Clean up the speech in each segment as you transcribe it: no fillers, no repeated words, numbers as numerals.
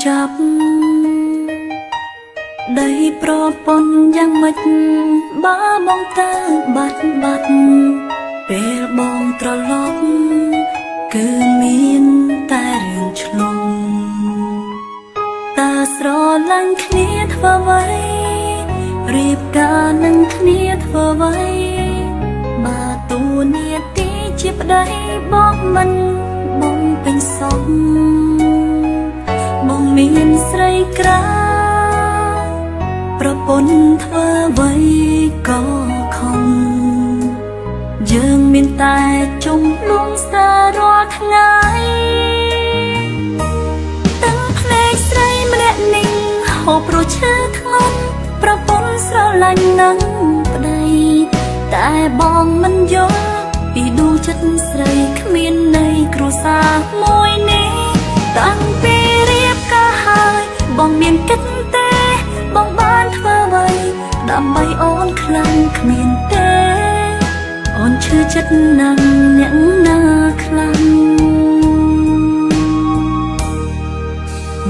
ចាប់ដីប្រពន្ធយ៉ាងម៉េចបើបងទៅបាត់ពេលបងត្រឡប់គឺមានតែរឿងឆ្លងតើស្រឡាញ់គ្នាធ្វើអ្វីរៀបការនឹងគ្នាធ្វើអ្វីបើទូនាទីជាប្តីបងមិនបងពេញសពបងមានស្រីក្រៅប្រពន្ធធ្វើអ្វីក៏ខំយើងមានតែជុំលងសាររាល់ថ្ងៃទាំងភ្នែកស្រីម្នាក់នេះហូបរសឈឺធ្ងន់ប្រពន្ធស្រឡាញ់នឹងប្តីតែបងមិនយល់ពីដួងចិត្តស្រីគ្មានន័យគ្រួសារមួយនេះតាំងពីរៀបការហើយបងមានគិតទេបងបានធ្វើអ្វីដើម្បីអូនខ្លាំងគ្មានទេអូនឈឺចិត្តណាស់អ្នកណាខ្លាំង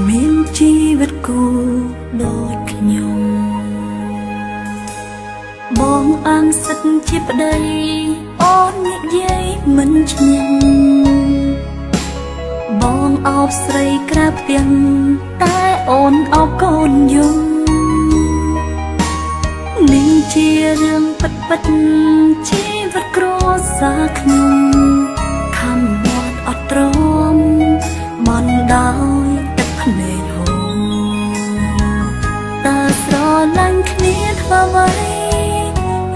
មានជីវិតគូដូចខ្ញុំបងអាងសិទ្ធជាប្តីអូននិយាយមិនឈ្នះបងអោបស្រីក្រៅផ្ទះតែអូនអោបកូនយំនេះជារឿងពិតជីវិតគ្រួសារខ្ញុំខំមាត់អត់ទ្រាំមិនដោយទឹកភ្នែកហូរតើស្រឡាញ់គ្នាធ្វើអ្វី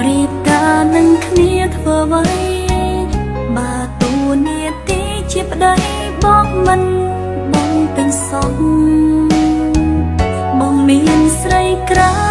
រៀបការនឹងគ្នាធ្វើអ្វីបើទូនាទីជាប្តីបងមិនបងពេញសពបងមានស្រីក្រៅ